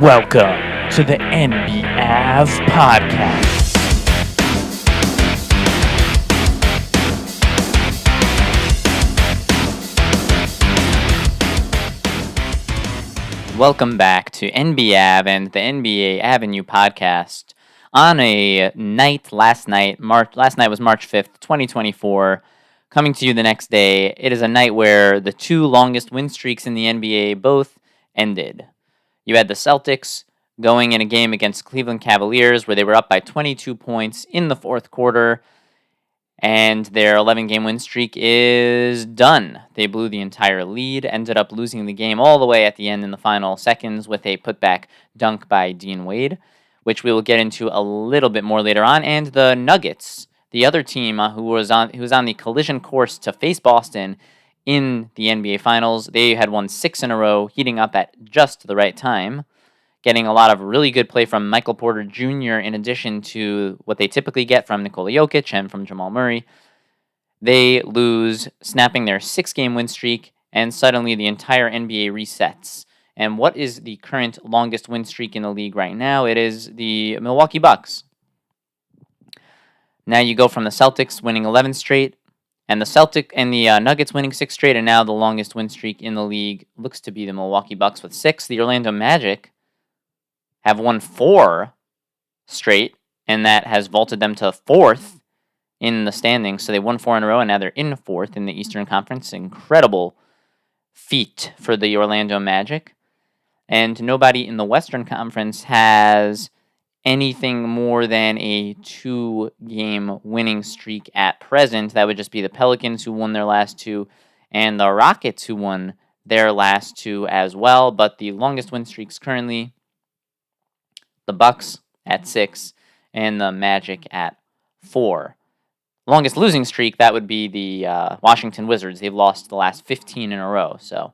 Welcome to the NBAV podcast. Welcome back to NBAV and the NBA Avenue podcast. On a night last night was March 5th, 2024. Coming to you the next day, it is a night where the two longest win streaks in the NBA both ended. You had the Celtics going in a game against Cleveland Cavaliers where they were up by 22 points in the fourth quarter, and their 11-game win streak is done. They blew the entire lead, ended up losing the game all the way at the end in the final seconds with a putback dunk by Dean Wade, which we will get into a little bit more later on. And the Nuggets, the other team who was on the collision course to face Boston in the NBA Finals, they had won 6 in a row, heating up at just the right time, getting a lot of really good play from Michael Porter Jr. in addition to what they typically get from Nikola Jokic and from Jamal Murray. They lose, snapping their 6-game win streak, and suddenly the entire NBA resets. And what is the current longest win streak in the league right now? It is the Milwaukee Bucks. Now you go from the Celtics winning 11 straight, and the Nuggets winning 6 straight, and now the longest win streak in the league looks to be the Milwaukee Bucks with 6. The Orlando Magic have won 4 straight, and that has vaulted them to 4th in the standings. So they won 4 in a row, and now they're in 4th in the Eastern Conference. Incredible feat for the Orlando Magic. And nobody in the Western Conference has anything more than a 2-game winning streak at present. That would just be the Pelicans, who won their last 2, and the Rockets, who won their last 2 as well. But the longest win streaks currently, the Bucks at 6 and the Magic at 4. Longest losing streak, that would be the Washington Wizards. They've lost the last 15 in a row. So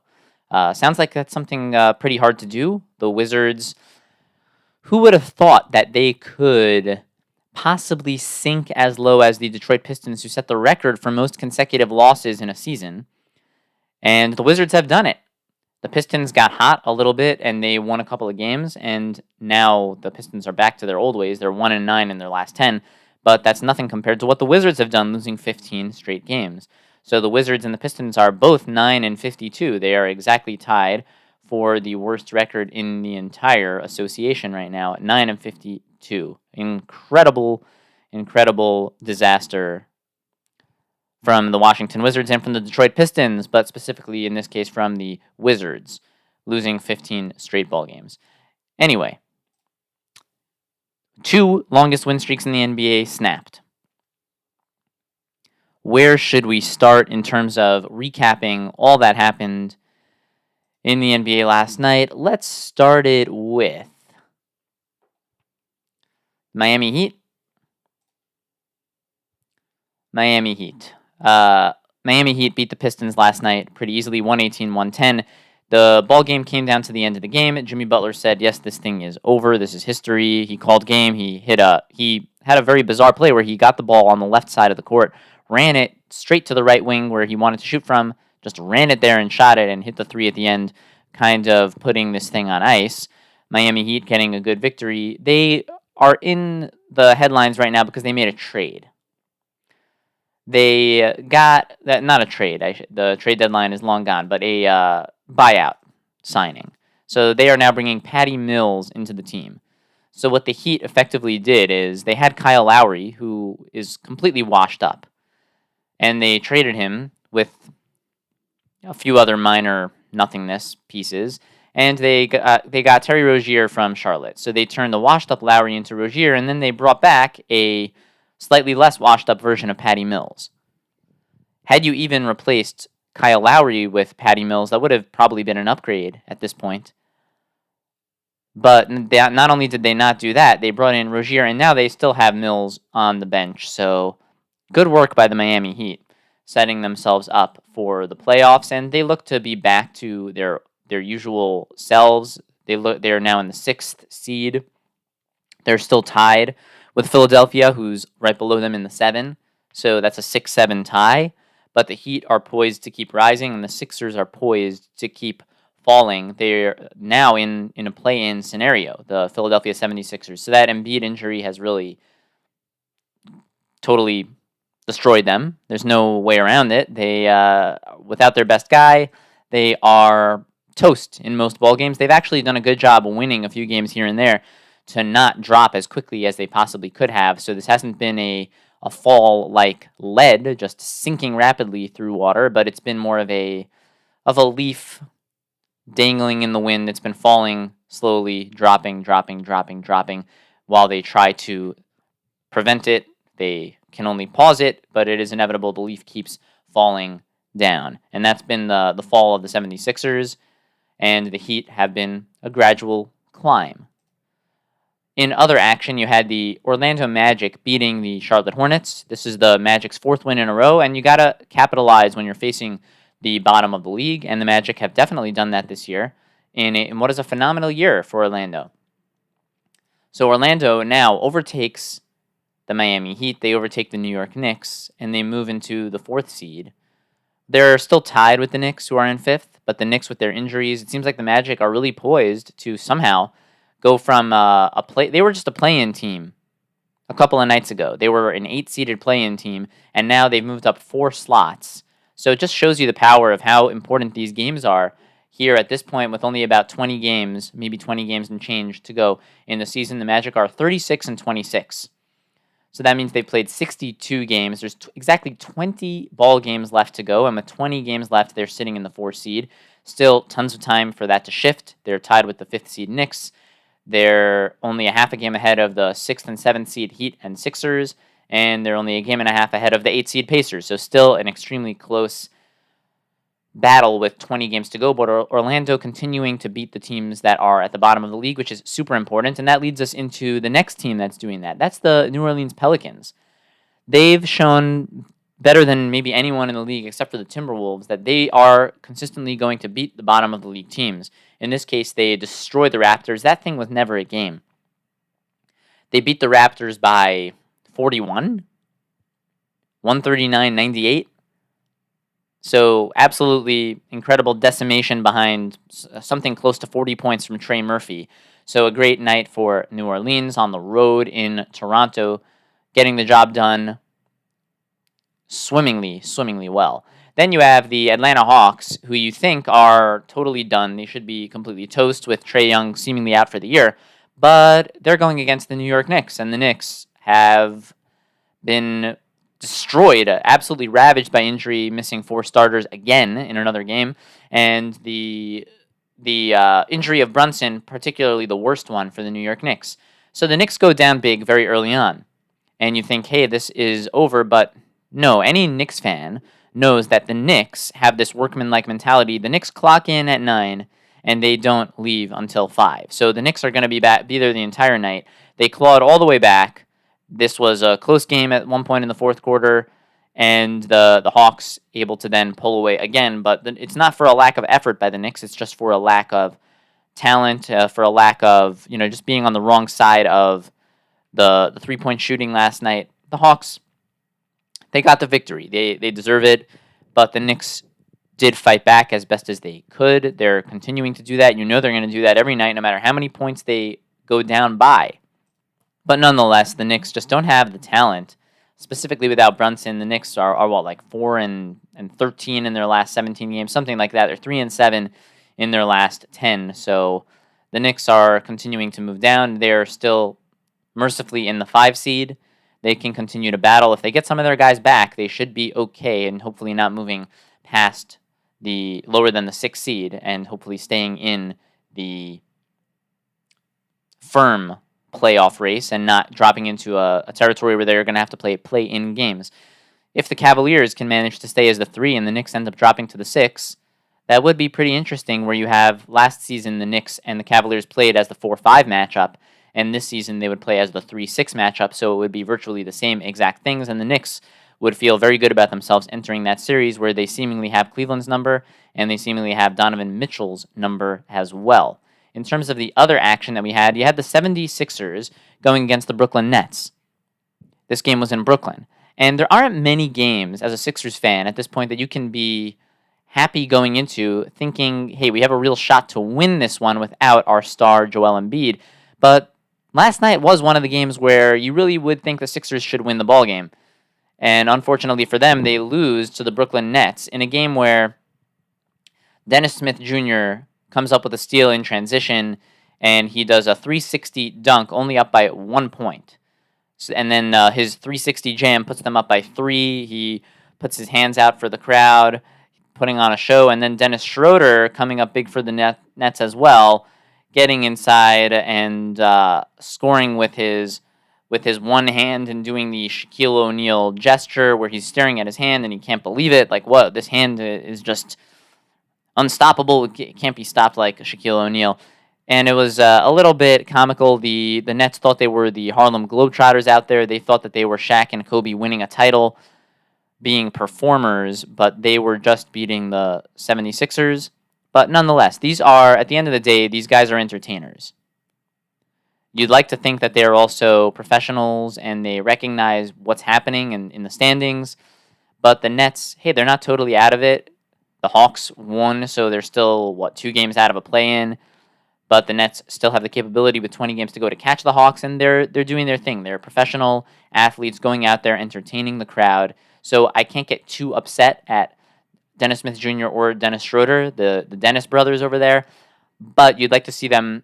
sounds like that's something pretty hard to do. The Wizards, who would have thought that they could possibly sink as low as the Detroit Pistons, who set the record for most consecutive losses in a season? And the Wizards have done it. The Pistons got hot a little bit, and they won a couple of games, and now the Pistons are back to their old ways. They're 1-9 in their last 10, but that's nothing compared to what the Wizards have done, losing 15 straight games. So the Wizards and the Pistons are both 9-52. They are exactly tied for the worst record in the entire association right now at 9-52. Incredible disaster from the Washington Wizards and from the Detroit Pistons, but specifically in this case from the Wizards, losing 15 straight ball games. Anyway, 2 longest win streaks in the NBA snapped. Where should we start in terms of recapping all that happened in the NBA last night? Let's start it with Miami Heat. Miami Heat beat the Pistons last night pretty easily, 118-110. The ball game came down to the end of the game. Jimmy Butler said, "Yes, this thing is over. This is history." He called game. He had a very bizarre play where he got the ball on the left side of the court, ran it straight to the right wing where he wanted to shoot from, just ran it there and shot it and hit the 3 at the end, kind of putting this thing on ice. Miami Heat getting a good victory. They are in the headlines right now because they made a trade. They got that, not a trade. The trade deadline is long gone, but a buyout signing. So they are now bringing Patty Mills into the team. So what the Heat effectively did is they had Kyle Lowry, who is completely washed up, and they traded him with a few other minor nothingness pieces, and they got Terry Rozier from Charlotte. So they turned the washed-up Lowry into Rozier, and then they brought back a slightly less washed-up version of Patty Mills. Had you even replaced Kyle Lowry with Patty Mills, that would have probably been an upgrade at this point. But not only did they not do that, they brought in Rozier, and now they still have Mills on the bench. So good work by the Miami Heat, setting themselves up for the playoffs, and they look to be back to their usual selves. They are now in the 6th seed. They're still tied with Philadelphia, who's right below them in the 7. So that's a 6-7 tie. But the Heat are poised to keep rising, and the Sixers are poised to keep falling. They're now in a play-in scenario, the Philadelphia 76ers. So that Embiid injury has really totally destroyed them. There's no way around it. They, without their best guy, they are toast in most ball games. They've actually done a good job of winning a few games here and there to not drop as quickly as they possibly could have. So this hasn't been a fall like lead, just sinking rapidly through water, but it's been more of a leaf dangling in the wind. It's been falling slowly, dropping, while they try to prevent it. They can only pause it, but it is inevitable. The leaf keeps falling down. And that's been the fall of the 76ers, and the Heat have been a gradual climb. In other action, you had the Orlando Magic beating the Charlotte Hornets. This is the Magic's 4th win in a row, and you got to capitalize when you're facing the bottom of the league, and the Magic have definitely done that this year in what is a phenomenal year for Orlando. So Orlando now overtakes the Miami Heat, they overtake the New York Knicks, and they move into the 4th seed. They're still tied with the Knicks, who are in 5th, but the Knicks, with their injuries, it seems like the Magic are really poised to somehow go from they were just a play-in team a couple of nights ago. They were an 8-seeded play-in team, and now they've moved up 4 slots. So it just shows you the power of how important these games are here at this point, with only about 20 games, maybe 20 games and change to go in the season. The Magic are 36-26. So that means they've played 62 games. There's exactly 20 ball games left to go, and with 20 games left, they're sitting in the 4th seed. Still tons of time for that to shift. They're tied with the 5th seed Knicks. They're only a half a game ahead of the 6th and 7th seed Heat and Sixers, and they're only a game and a half ahead of the 8th seed Pacers. So still an extremely close battle with 20 games to go, but Orlando continuing to beat the teams that are at the bottom of the league, which is super important, and that leads us into the next team that's doing that. That's the New Orleans Pelicans. They've shown better than maybe anyone in the league except for the Timberwolves that they are consistently going to beat the bottom of the league teams. In this case, they destroyed the Raptors. That thing was never a game. They beat the Raptors by 41, 139-98. So absolutely incredible decimation behind something close to 40 points from Trey Murphy. So a great night for New Orleans on the road in Toronto, getting the job done swimmingly well. Then you have the Atlanta Hawks, who you think are totally done. They should be completely toast with Trae Young seemingly out for the year. But they're going against the New York Knicks, and the Knicks have been destroyed, absolutely ravaged by injury, missing 4 starters again in another game. And the injury of Brunson, particularly the worst one for the New York Knicks. So the Knicks go down big very early on. And you think, hey, this is over, but no, any Knicks fan knows that the Knicks have this workman-like mentality. The Knicks clock in at 9, and they don't leave until 5. So the Knicks are going to be there the entire night. They clawed all the way back. This was a close game at one point in the 4th quarter, and the Hawks able to then pull away again. But it's not for a lack of effort by the Knicks. It's just for a lack of talent, for a lack of, just being on the wrong side of the 3-point shooting last night. The Hawks, they got the victory. They deserve it, but the Knicks did fight back as best as they could. They're continuing to do that. They're going to do that every night, no matter how many points they go down by. But nonetheless, the Knicks just don't have the talent. Specifically without Brunson, the Knicks are what, like 4-13 in their last 17 games, something like that. They're 3-7 in their last 10. So the Knicks are continuing to move down. They're still mercifully in the 5 seed. They can continue to battle. If they get some of their guys back, they should be okay, and hopefully not moving past the lower than the 6th seed, and hopefully staying in the firm playoff race and not dropping into a territory where they're going to have to play-in games. If the Cavaliers can manage to stay as the 3 and the Knicks end up dropping to the 6, that would be pretty interesting, where you have last season the Knicks and the Cavaliers played as the 4-5 matchup, and this season they would play as the 3-6 matchup, so it would be virtually the same exact things, and the Knicks would feel very good about themselves entering that series where they seemingly have Cleveland's number and they seemingly have Donovan Mitchell's number as well. In terms of the other action that we had, you had the 76ers going against the Brooklyn Nets. This game was in Brooklyn. And there aren't many games as a Sixers fan at this point that you can be happy going into, thinking, hey, we have a real shot to win this one without our star Joel Embiid. But last night was one of the games where you really would think the Sixers should win the ball game. And unfortunately for them, they lose to the Brooklyn Nets in a game where Dennis Smith Jr. comes up with a steal in transition, and he does a 360 dunk, only up by 1 point. And then his 360 jam puts them up by 3. He puts his hands out for the crowd, putting on a show. And then Dennis Schroeder coming up big for the Nets as well, getting inside and scoring with his one hand and doing the Shaquille O'Neal gesture where he's staring at his hand and he can't believe it. Like, what? This hand is just unstoppable. It can't be stopped like Shaquille O'Neal. And it was a little bit comical. The Nets thought they were the Harlem Globetrotters out there. They thought that they were Shaq and Kobe winning a title, being performers, but they were just beating the 76ers. But nonetheless, these are, at the end of the day, these guys are entertainers. You'd like to think that they're also professionals and they recognize what's happening in the standings. But the Nets, hey, they're not totally out of it. The Hawks won, so they're still, 2 games out of a play-in. But the Nets still have the capability with 20 games to go to catch the Hawks, and they're doing their thing. They're professional athletes going out there, entertaining the crowd. So I can't get too upset at Dennis Smith Jr. or Dennis Schroeder, the Dennis brothers over there. But you'd like to see them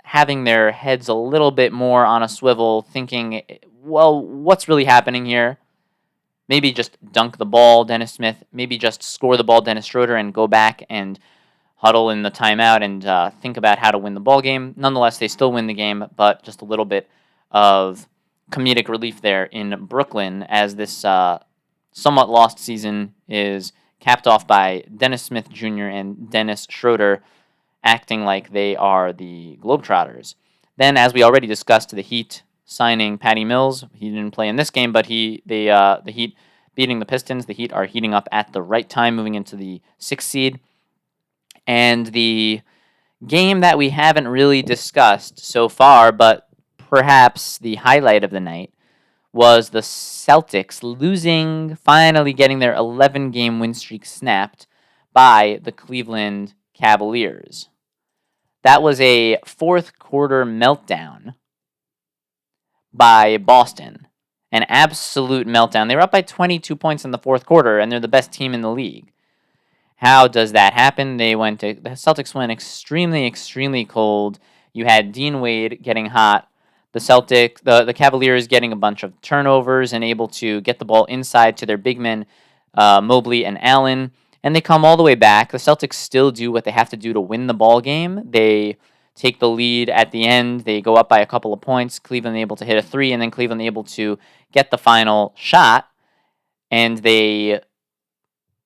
having their heads a little bit more on a swivel, thinking, well, what's really happening here? Maybe just dunk the ball, Dennis Smith. Maybe just score the ball, Dennis Schroeder, and go back and huddle in the timeout and think about how to win the ball game. Nonetheless, they still win the game, but just a little bit of comedic relief there in Brooklyn as this somewhat lost season is capped off by Dennis Smith Jr. and Dennis Schroeder acting like they are the Globetrotters. Then, as we already discussed, the Heat signing Patty Mills. He didn't play in this game, but the Heat beating the Pistons. The Heat are heating up at the right time, moving into the 6th seed. And the game that we haven't really discussed so far, but perhaps the highlight of the night, was the Celtics losing, finally getting their 11-game win streak snapped by the Cleveland Cavaliers. That was a fourth quarter meltdown by Boston. An absolute meltdown. They were up by 22 points in the fourth quarter, and they're the best team in the league. How does that happen? The Celtics went extremely, extremely cold. You had Dean Wade getting hot. The Cavaliers getting a bunch of turnovers and able to get the ball inside to their big men, Mobley and Allen. And they come all the way back. The Celtics still do what they have to do to win the ball game. They take the lead at the end. They go up by a couple of points. Cleveland able to hit a 3, and then Cleveland able to get the final shot. And they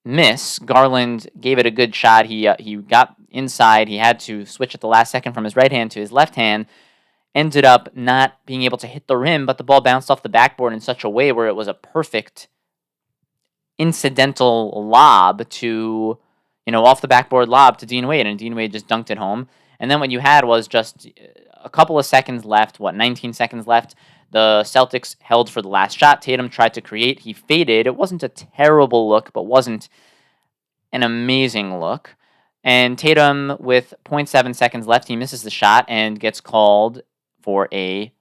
miss. Garland gave it a good shot. He got inside. He had to switch at the last second from his right hand to his left hand. Ended up not being able to hit the rim, but the ball bounced off the backboard in such a way where it was a perfect incidental lob to, off the backboard lob to Dean Wade, and Dean Wade just dunked it home. And then what you had was just a couple of seconds left, 19 seconds left. The Celtics held for the last shot. Tatum tried to create. He faded. It wasn't a terrible look, but wasn't an amazing look. And Tatum, with 0.7 seconds left, he misses the shot and gets called for a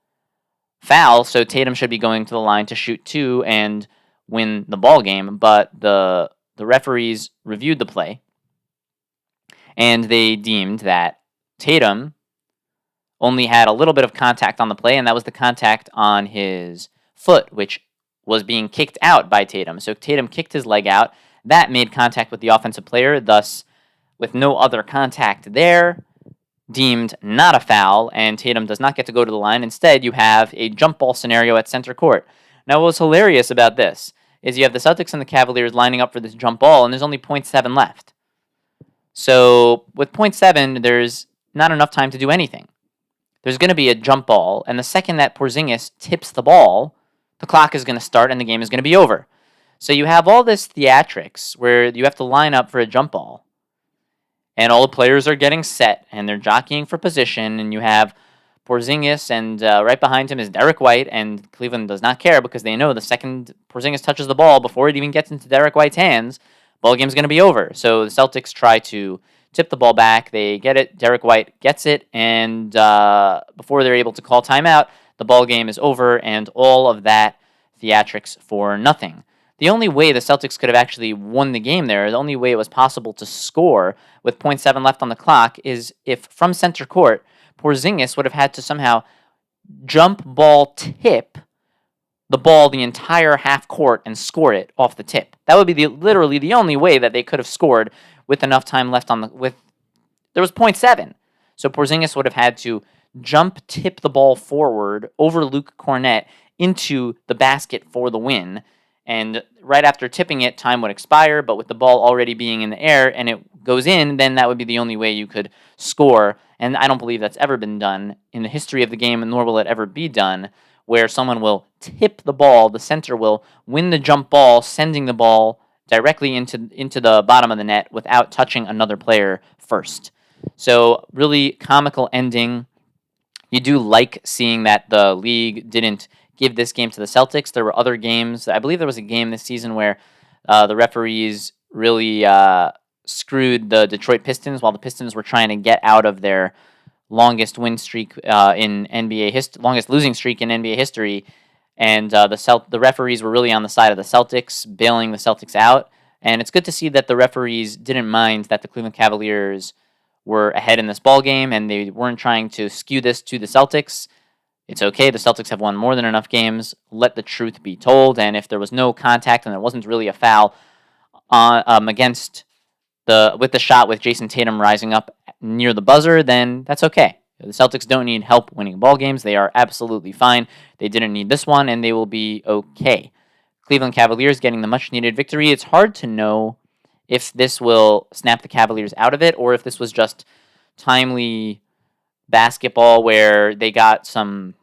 foul. So Tatum should be going to the line to shoot 2 and win the ball game. But the referees reviewed the play, and they deemed that Tatum only had a little bit of contact on the play, and that was the contact on his foot, which was being kicked out by Tatum. So Tatum kicked his leg out. That made contact with the offensive player, thus, with no other contact there, deemed not a foul, and Tatum does not get to go to the line. Instead, you have a jump ball scenario at center court. Now, what's hilarious about this is you have the Celtics and the Cavaliers lining up for this jump ball, and there's only 0.7 left. So with 0.7, there's not enough time to do anything. There's going to be a jump ball, and the second that Porzingis tips the ball, the clock is going to start and the game is going to be over. So you have all this theatrics where you have to line up for a jump ball, and all the players are getting set, and they're jockeying for position, and you have Porzingis, and right behind him is Derek White, and Cleveland does not care because they know the second Porzingis touches the ball, before it even gets into Derek White's hands, ball game's going to be over. So the Celtics try to tip the ball back. They get it. Derek White gets it. And before they're able to call timeout, the ball game is over, and all of that theatrics for nothing. The only way the Celtics could have actually won the game there, the only way it was possible to score with 0.7 left on the clock, is if from center court, Porzingis would have had to somehow jump ball tip the ball the entire half court and score it off the tip. That would be literally the only way that they could have scored with enough time left on the there was 0.7. So Porzingis would have had to jump tip the ball forward over Luke Cornett into the basket for the win. And right after tipping it, time would expire, but with the ball already being in the air and it goes in, then that would be the only way you could score. And I don't believe that's ever been done in the history of the game, nor will it ever be done, where someone will tip the ball, the center will win the jump ball, sending the ball directly into the bottom of the net without touching another player first. So really comical ending. You do like seeing that the league didn't give this game to the Celtics. There were other games. I believe there was a game this season where the referees really screwed the Detroit Pistons while the Pistons were trying to get out of their longest win streak in NBA longest losing streak in NBA history, and the referees were really on the side of the Celtics, bailing the Celtics out. And it's good to see that the referees didn't mind that the Cleveland Cavaliers were ahead in this ball game, and they weren't trying to skew this to the Celtics. It's okay. The Celtics have won more than enough games. Let the truth be told. And if there was no contact and there wasn't really a foul against with the shot with Jason Tatum rising up near the buzzer, then that's okay. The Celtics don't need help winning ball games. They are absolutely fine. They didn't need this one, and they will be okay. Cleveland Cavaliers getting the much-needed victory. It's hard to know if this will snap the Cavaliers out of it or if this was just timely basketball where they got some,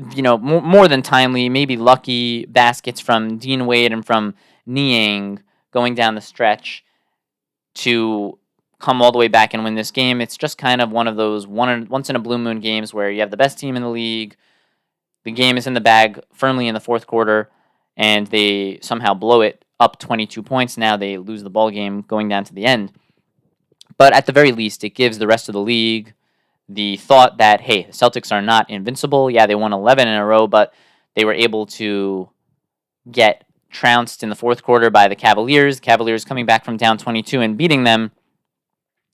more than timely, maybe lucky baskets from Dean Wade and from Niang going down the stretch to come all the way back and win this game. It's just kind of one of those once in a blue moon games where you have the best team in the league, the game is in the bag firmly in the fourth quarter, and they somehow blow it up 22 points. Now they lose the ball game going down to the end. But at the very least, it gives the rest of the league the thought that, hey, the Celtics are not invincible. Yeah, they won 11 in a row, but they were able to get trounced in the fourth quarter by the Cavaliers. Cavaliers coming back from down 22 and beating them.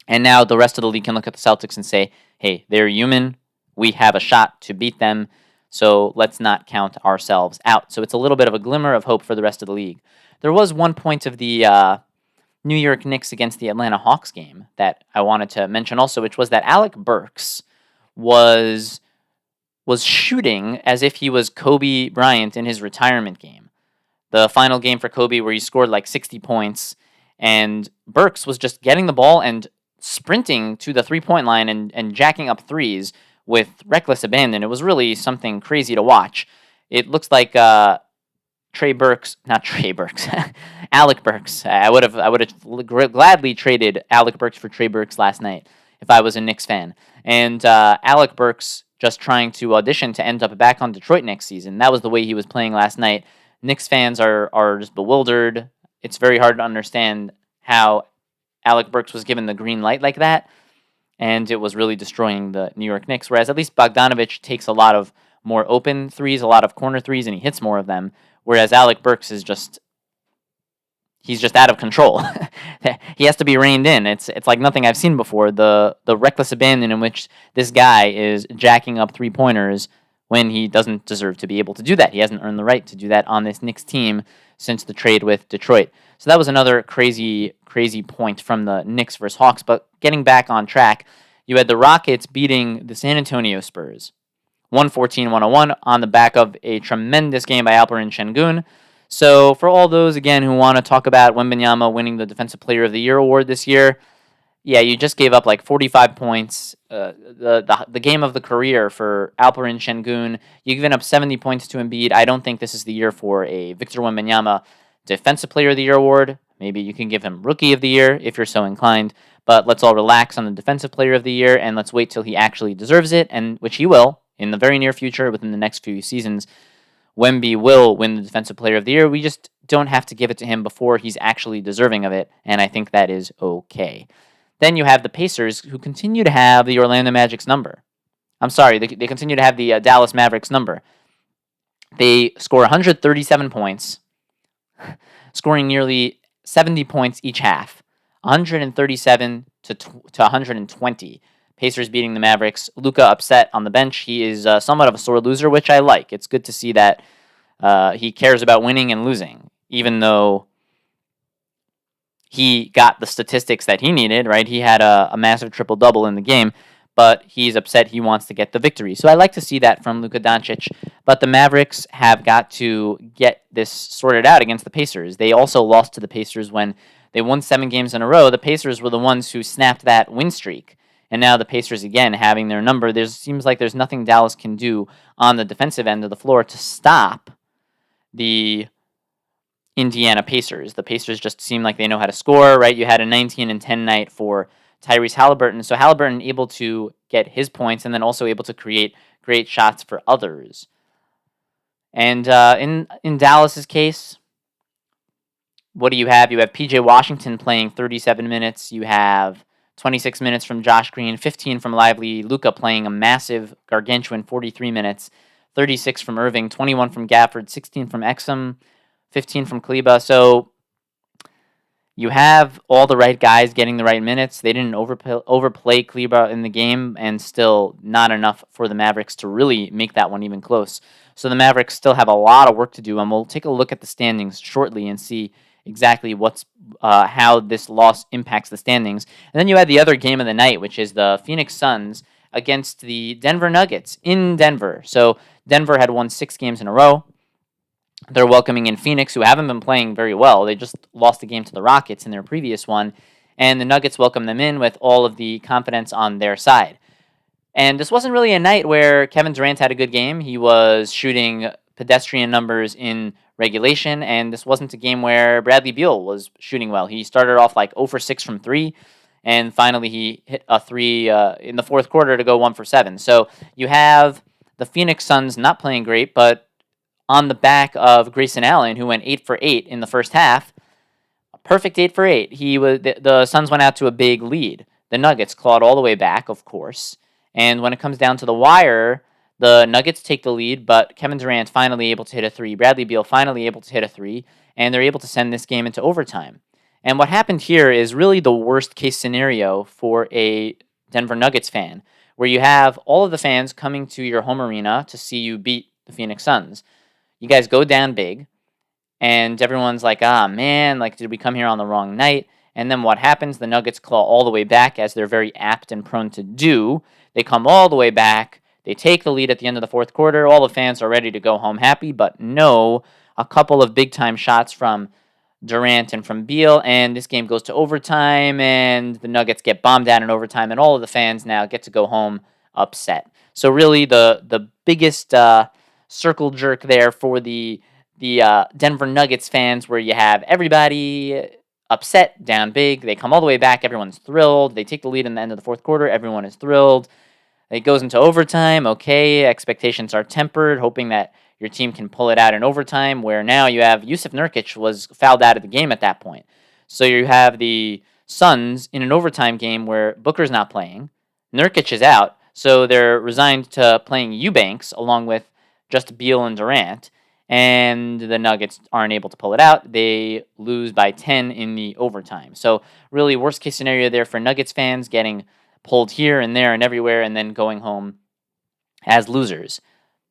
And now the rest of the league can look at the Celtics and say, hey, they're human. We have a shot to beat them. So let's not count ourselves out. So it's a little bit of a glimmer of hope for the rest of the league. There was one point of the New York Knicks against the Atlanta Hawks game that I wanted to mention also, which was that Alec Burks was shooting as if he was Kobe Bryant in his retirement game. The final game for Kobe where he scored like 60 points, and Burks was just getting the ball and sprinting to the three-point line and jacking up threes with reckless abandon. It was really something crazy to watch. It looks like Alec Burks. I would have gladly traded Alec Burks for Trey Burks last night if I was a Knicks fan. And Alec Burks just trying to audition to end up back on Detroit next season. That was the way he was playing last night. Knicks fans are just bewildered. It's very hard to understand how Alec Burks was given the green light like that, and it was really destroying the New York Knicks. Whereas at least Bogdanovich takes a lot of more open threes, a lot of corner threes, and he hits more of them. Whereas Alec Burks is he's just out of control. He has to be reined in. It's like nothing I've seen before. The reckless abandon in which this guy is jacking up three-pointers when he doesn't deserve to be able to do that. He hasn't earned the right to do that on this Knicks team since the trade with Detroit. So that was another crazy point from the Knicks versus Hawks. But getting back on track, you had the Rockets beating the San Antonio Spurs 114-101 on the back of a tremendous game by Alperen Şengün. So for all those, again, who want to talk about Wembanyama winning the Defensive Player of the Year award this year, yeah, you just gave up like 45 points, the game of the career for Alperen Şengün. You've given up 70 points to Embiid. I don't think this is the year for a Victor Wembanyama Defensive Player of the Year award. Maybe you can give him Rookie of the Year if you're so inclined. But let's all relax on the Defensive Player of the Year, and let's wait till he actually deserves it, and which he will in the very near future, within the next few seasons. Wemby will win the Defensive Player of the Year. We just don't have to give it to him before he's actually deserving of it, and I think that is okay. Then you have the Pacers, who continue to have the Orlando Magic's number. I'm sorry, they continue to have the Dallas Mavericks number. They score 137 points, scoring nearly 70 points each half, 137 to 120. Pacers beating the Mavericks. Luka upset on the bench. He is somewhat of a sore loser, which I like. It's good to see that he cares about winning and losing, even though he got the statistics that he needed, right? He had a massive triple-double in the game, but he's upset he wants to get the victory. So I like to see that from Luka Doncic, but the Mavericks have got to get this sorted out against the Pacers. They also lost to the Pacers when they won 7 games in a row. The Pacers were the ones who snapped that win streak. And now the Pacers, again, having their number, there seems like there's nothing Dallas can do on the defensive end of the floor to stop the Indiana Pacers. The Pacers just seem like they know how to score, right? You had a 19-10 night for Tyrese Halliburton. So Halliburton able to get his points and then also able to create great shots for others. And in Dallas's case, what do you have? You have P.J. Washington playing 37 minutes. You have 26 minutes from Josh Green, 15 from Lively. Luka playing a massive, gargantuan 43 minutes, 36 from Irving, 21 from Gafford, 16 from Exum, 15 from Kleba. So you have all the right guys getting the right minutes. They didn't overplay Kleba in the game, and still not enough for the Mavericks to really make that one even close. So the Mavericks still have a lot of work to do, and we'll take a look at the standings shortly and see exactly how this loss impacts the standings. And then you had the other game of the night, which is the Phoenix Suns against the Denver Nuggets in Denver. So Denver had won 6 games in a row. They're welcoming in Phoenix, who haven't been playing very well. They just lost a game to the Rockets in their previous one. And the Nuggets welcome them in with all of the confidence on their side. And this wasn't really a night where Kevin Durant had a good game. He was shooting pedestrian numbers in regulation, and this wasn't a game where Bradley Beal was shooting well. He started off like 0 for 6 from 3, and finally he hit a 3 in the fourth quarter to go 1 for 7. So you have the Phoenix Suns not playing great, but on the back of Grayson Allen, who went 8 for 8 in the first half, a perfect 8 for 8. The Suns went out to a big lead. The Nuggets clawed all the way back, of course, and when it comes down to the wire, the Nuggets take the lead, but Kevin Durant finally able to hit a 3. Bradley Beal finally able to hit a 3, and they're able to send this game into overtime. And what happened here is really the worst case scenario for a Denver Nuggets fan, where you have all of the fans coming to your home arena to see you beat the Phoenix Suns. You guys go down big, and everyone's like, man, like, did we come here on the wrong night? And then what happens? The Nuggets claw all the way back, as they're very apt and prone to do. They come all the way back. They take the lead at the end of the fourth quarter. All the fans are ready to go home happy, but no, a couple of big-time shots from Durant and from Beal, and this game goes to overtime, and the Nuggets get bombed out in overtime, and all of the fans now get to go home upset. So really the biggest circle jerk there for the Denver Nuggets fans, where you have everybody upset, down big. They come all the way back. Everyone's thrilled. They take the lead in the end of the fourth quarter. Everyone is thrilled. It goes into overtime. Okay, expectations are tempered, hoping that your team can pull it out in overtime, where now you have Jusuf Nurkic was fouled out of the game at that point. So you have the Suns in an overtime game where Booker's not playing. Nurkic is out, so they're resigned to playing Eubanks along with just Beal and Durant, and the Nuggets aren't able to pull it out. They lose by 10 in the overtime. So really worst case scenario there for Nuggets fans, getting pulled here and there and everywhere, and then going home as losers.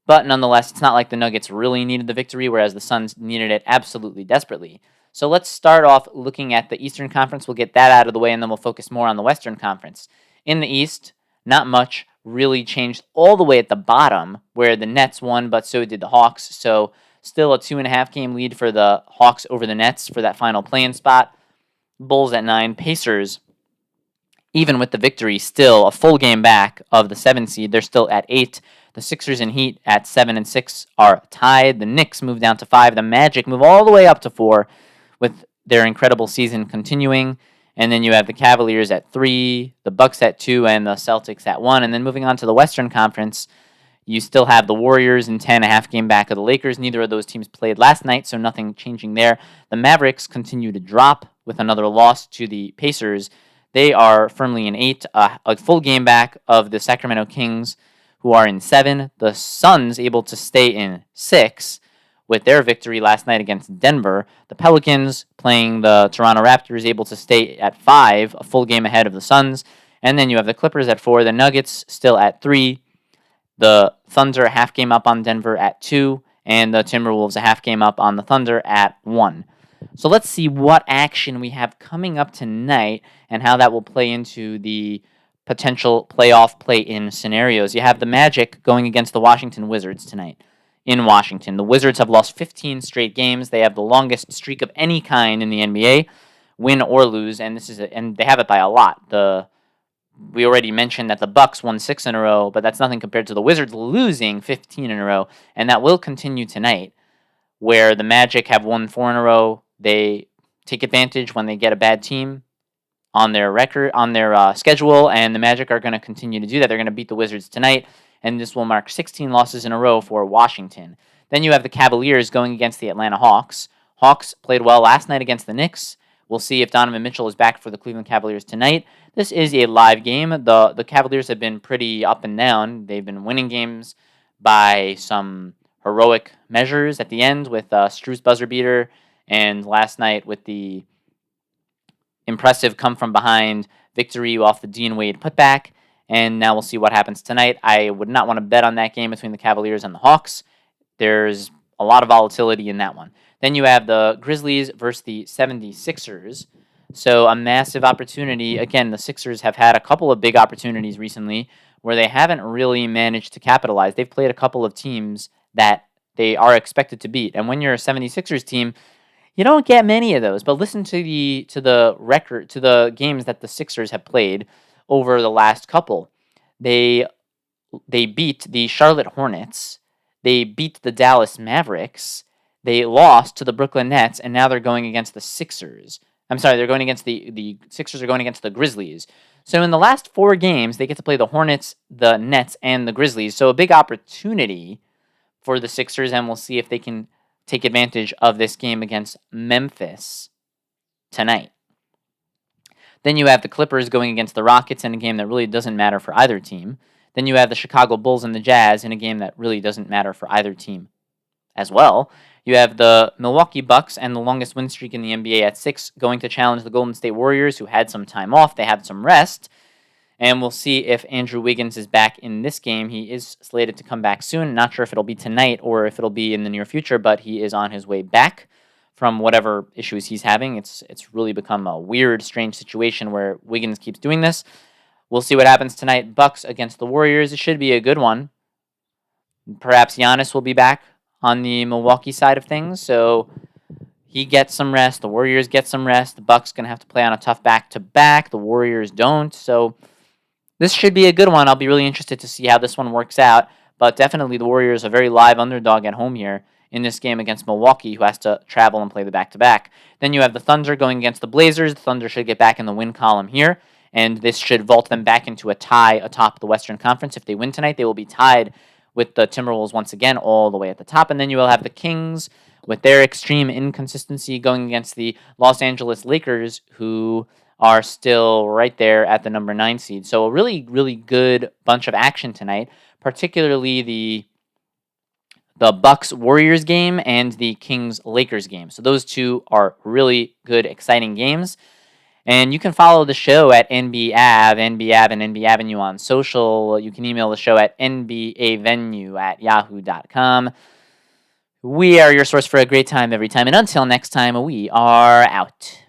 But nonetheless, it's not like the Nuggets really needed the victory, whereas the Suns needed it absolutely desperately. So let's start off looking at the Eastern Conference. We'll get that out of the way, and then we'll focus more on the Western Conference. In the East, not much really changed all the way at the bottom, where the Nets won, but so did the Hawks. So still a 2.5-game lead for the Hawks over the Nets for that final play-in spot. Bulls at 9. Pacers, even with the victory, still a full game back of the 7 seed. They're still at 8. The Sixers and Heat at 7 and 6 are tied. The Knicks move down to 5. The Magic move all the way up to 4, with their incredible season continuing. And then you have the Cavaliers at 3, the Bucks at 2, and the Celtics at 1. And then moving on to the Western Conference, You still have the Warriors in 10, a half game back of the Lakers. Neither of those teams played last night, so nothing changing there. The Mavericks continue to drop with another loss to the Pacers. They are firmly in 8, a full game back of the Sacramento Kings, who are in 7. The Suns able to stay in 6 with their victory last night against Denver. The Pelicans playing the Toronto Raptors able to stay at 5, a full game ahead of the Suns. And then you have the Clippers at 4, the Nuggets still at 3, the Thunder a half game up on Denver at 2, and the Timberwolves a half game up on the Thunder at 1. So let's see what action we have coming up tonight and how that will play into the potential playoff play-in scenarios. You have the Magic going against the Washington Wizards tonight in Washington. The Wizards have lost 15 straight games. They have the longest streak of any kind in the NBA, win or lose, and they have it by a lot. We already mentioned that the Bucks won 6 in a row, but that's nothing compared to the Wizards losing 15 in a row, and that will continue tonight, where the Magic have won 4 in a row. They take advantage when they get a bad team on their schedule, and the Magic are going to continue to do that. They're going to beat the Wizards tonight, and this will mark 16 losses in a row for Washington. Then you have the Cavaliers going against the Atlanta Hawks. Hawks played well last night against the Knicks. We'll see if Donovan Mitchell is back for the Cleveland Cavaliers tonight. This is a live game. The Cavaliers have been pretty up and down. They've been winning games by some heroic measures at the end with Struce buzzer beater, and last night with the impressive come-from-behind victory off the Dean Wade putback. And now we'll see what happens tonight. I would not want to bet on that game between the Cavaliers and the Hawks. There's a lot of volatility in that one. Then you have the Grizzlies versus the 76ers. So a massive opportunity. Again, the Sixers have had a couple of big opportunities recently where they haven't really managed to capitalize. They've played a couple of teams that they are expected to beat. And when you're a 76ers team, you don't get many of those. But listen to the games that the Sixers have played over the last couple. They beat the Charlotte Hornets. They beat the Dallas Mavericks. They lost to the Brooklyn Nets, and now they're going against the Sixers. I'm sorry, they're going against the Sixers are going against the Grizzlies. So in the last 4 games, they get to play the Hornets, the Nets, and the Grizzlies. So a big opportunity for the Sixers, and we'll see if they can take advantage of this game against Memphis tonight. Then you have the Clippers going against the Rockets in a game that really doesn't matter for either team. Then you have the Chicago Bulls and the Jazz in a game that really doesn't matter for either team as well. You have the Milwaukee Bucks and the longest win streak in the NBA at 6 going to challenge the Golden State Warriors, who had some time off. They had some rest. And we'll see if Andrew Wiggins is back in this game. He is slated to come back soon. Not sure if it'll be tonight or if it'll be in the near future, but he is on his way back from whatever issues he's having. It's really become a weird, strange situation where Wiggins keeps doing this. We'll see what happens tonight. Bucks against the Warriors. It should be a good one. Perhaps Giannis will be back on the Milwaukee side of things, so he gets some rest. The Warriors get some rest. The Bucks going to have to play on a tough back-to-back. The Warriors don't, so this should be a good one. I'll be really interested to see how this one works out, but definitely the Warriors are a very live underdog at home here in this game against Milwaukee, who has to travel and play the back-to-back. Then you have the Thunder going against the Blazers. The Thunder should get back in the win column here, and this should vault them back into a tie atop the Western Conference. If they win tonight, they will be tied with the Timberwolves once again all the way at the top. And then you will have the Kings with their extreme inconsistency going against the Los Angeles Lakers, who are still right there at the number 9 seed. So a really, really good bunch of action tonight, particularly the Bucks-Warriors game and the Kings-Lakers game. So those two are really good, exciting games. And you can follow the show at NBAV and NB Avenue on social. You can email the show at nbavenue@yahoo.com. We are your source for a great time every time. And until next time, we are out.